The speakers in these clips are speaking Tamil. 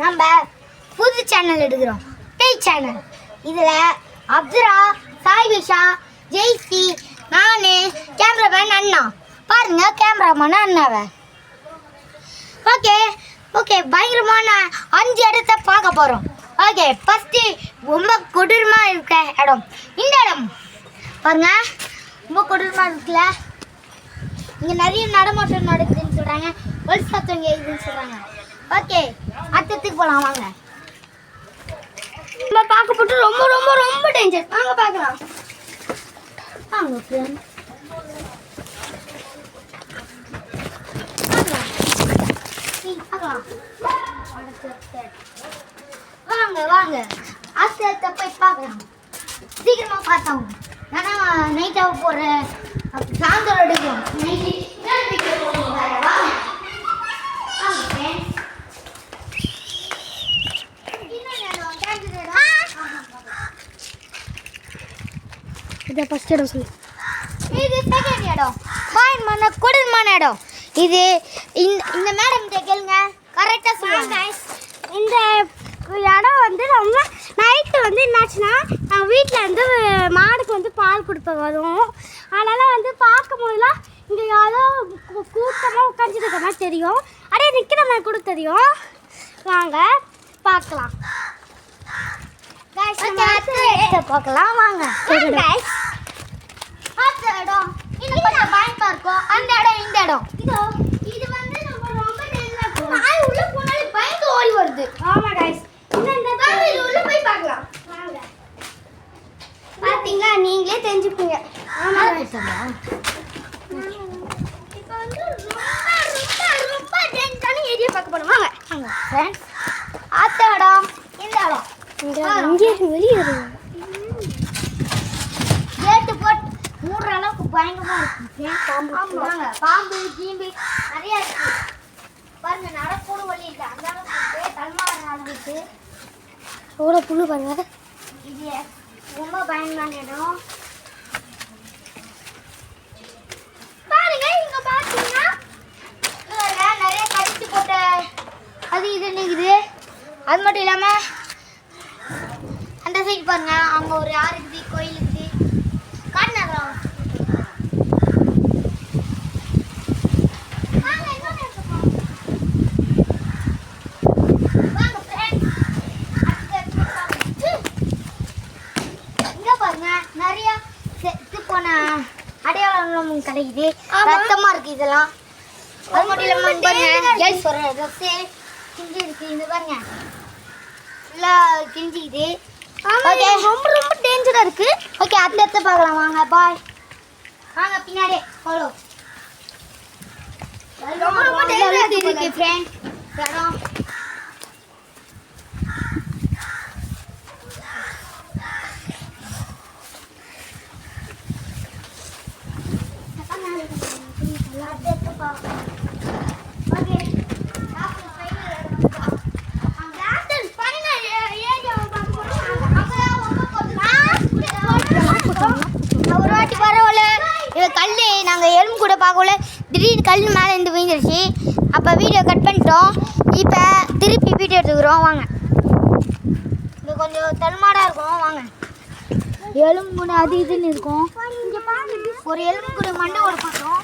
நம்ம புது சேனல் எடுக்கிறோம், டேய் சேனல். இதில் அப்துரா, சாய்விஷா, ஜெய்சி, நான், கேமராமேன் அண்ணா. பாருங்க கேமராமேன் அண்ணாவை. ஓகே ஓகே, பயங்கரமான 5 இடத்த பார்க்க போகிறோம். ஓகே, ஃபஸ்ட்டு ரொம்ப கொடூரமாக இருக்க இடம் இந்த இடம் பாருங்க. ரொம்ப கொடூரமாக இருக்குல்ல. இங்கே நிறைய நடமாட்டம் நடக்குதுன்னு சொல்கிறாங்க, ஒலி சத்தம் கேட்குதுன்னு சொல்கிறாங்க. ஓகே, அடுத்ததுக்கு போகலாம் வாங்க. நம்ம பார்க்க போட்டு ரொம்ப ரொம்ப ரொம்ப டேஞ்சர். வாங்க பார்க்கலாம் வாங்க ஃப்ரெண்ட். வாங்க வாங்க அடுத்த போய் பார்க்கலாம். சீக்கிரமா பார்த்தோம். ஏன்னா நைட்டாக போகிற சாயந்தரம் எடுக்கும். இதை ஃபஸ்ட் இடம் சொல்லு. இது செகண்ட் இடம், பயங்கரமான கொடூரமான இடம். இது இந்த மேடம் கேளுங்க, கரெக்டாக சொல்லுவாங்க. இந்த இடம் வந்து நம்ம நைட்டு வந்து என்னாச்சுன்னா நாங்கள் வீட்டில் வந்து மாடுக்கு வந்து பால் கொடுப்ப வரும். அதனால் வந்து பார்க்கும் போதெல்லாம் இங்கே யாரோ கூட்டமாக உட்காந்துட்டு இருக்க மாதிரி தெரியும். அப்படியே நிற்கிற மாதிரி கூட தெரியும். வாங்க பார்க்கலாம். பார்க்கலாம் வாங்க. அடுத்த இடம் இன்னும் கொஞ்சம் பயமா இருக்கும். அந்த இடம் இந்த இடம் இது வந்து நம்ம ரொம்ப டேஞ்சரா இருக்கும். நாய் உள்ள போனாலே பயந்து ஓடி வருது. ஆமா गाइस, இந்த இது உள்ள போய் பார்க்கலாம் வாங்க. பாத்தீங்க, நீங்களே தெரிஞ்சுப்பீங்க. ஆமா இப்போ வந்து ரொம்ப ரொம்ப ரொம்ப டேஞ்சரான ஏரியா பார்க்க போறோம். வாங்க வாங்க फ्रेंड्स. அடுத்த இடம் இந்த இடம். இங்கே வெளியே வருங்க. கேட்டு போட்டு மூடுற அளவுக்கு பயங்கரமா இருக்கு. வாங்க, பாம்பு கீம்பு நிறைய இருக்கு. பாருங்க, நடக்கூட வழி இல்லை. அந்த அளவுக்கு தன்மாற அளவுக்கு எவ்வளோ புல்லு பாருங்க. இது ரொம்ப பயங்கரமான இடம். பாருங்க, இங்க பாத்தீங்கன்னா நிறைய கடிச்சு போட்ட அது இது நிக்குது. அது மட்டும் இல்லாம அந்த சைடு பாருங்க, அங்க ஒரு ஆறு இருக்குது, கோயில் இருக்குது. காட்டுனாங்க நிறைய செத்து போன அடையாளங்களும் கிடைக்குது. ரத்தமா இருக்கு இதெல்லாம். அது மட்டும் இல்லாம கேர்ள்ஸ் வர ட்ரெஸ் கிஞ்சி இருக்கு. இந்த பாருங்க ஃபுல்லா கிஞ்சிக்குது. ஓகே, ரொம்ப ரொம்ப டேஞ்சரா இருக்கு. ஓகே, அடுத்த பார்க்கலாம் வாங்க. பாய் வாங்க, பின்னாடி ஃபாலோ. ரொம்ப ரொம்ப டேஞ்சரா இருக்கு फ्रेंड இடம். ஒரு வாட்டி பரவாயில்ல, கல் நாங்கள் எலும்பு கூட பார்க்கல, திடீர்னு கல் மேலே இருந்து விழுந்துருச்சு. அப்போ வீடியோ கட் பண்ணிட்டோம். இப்போ திருப்பி வீடியோ எடுத்துக்கிறோம் வாங்க. இது கொஞ்சம் தன்மாடாக இருக்கும் வாங்க. எலும்பு கூட அது இதுன்னு இருக்கும். ஒரு எலும்பு கூட மண்டை ஒரு பார்த்தோம்.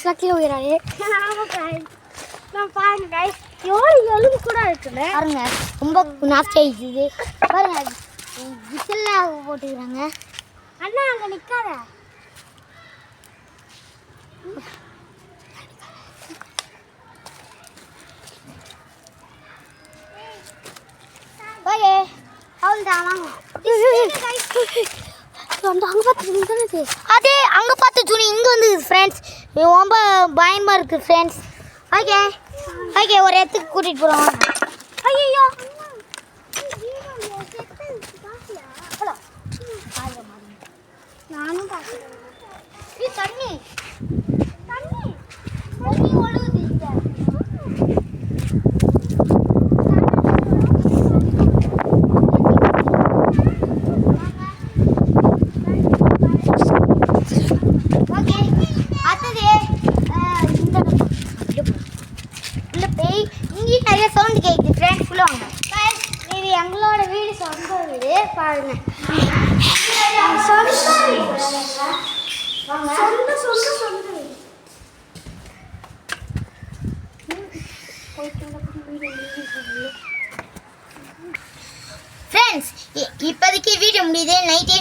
சக்கில உயிராளே. நான் பாருங்க गाइस, எவ்வளோ எலும்பு கூட இருக்குல்ல. பாருங்க, ரொம்ப நாஸ்டி ஆயிடுச்சு. பாருங்க, விசில்லாம் போட்டுக்கிறாங்க. அண்ணா அங்கே நிற்காத. ஓகே, அவ்வளோதான் வாங்க. அங்கே பார்த்து அதே அங்கே பார்த்து துணி இங்கே வந்து ஃப்ரெண்ட்ஸ் ரொம்ப பயமாக இருக்குது ஃப்ரெண்ட்ஸ். ஓகே ஓகே, ஒரு இடத்துக்கு கூட்டிகிட்டு போகிறோம் வாங்க. ஐயோ நானும் பார்க்குறேன். தண்ணி தண்ணி தண்ணி ஒழுகுது. ஓகே, அடுத்தது இந்த இங்கேயும் நிறைய சவுண்டு கேட்குது ஃப்ரெண்ட்ஸ் வாங்க. இது எங்களோட வீடு, சொந்த வீடு. பாருங்க, சொந்த வீடு. சொந்த சொந்த சொந்த வீடு. ஃப்ரெண்ட்ஸ் இப்போதைக்கு வீடியோ முடியுது. நைட்டு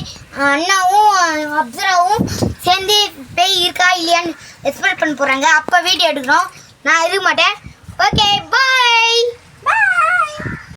அண்ணாவும் அப்சராவும் சேர்ந்து பேய் இருக்கா இல்லையான்னு எக்ஸ்பிளைன் பண்ண போகிறாங்க. அப்போ வீடியோ எடுக்கிறோம். நான் இருக்க மாட்டேன். Okay bye.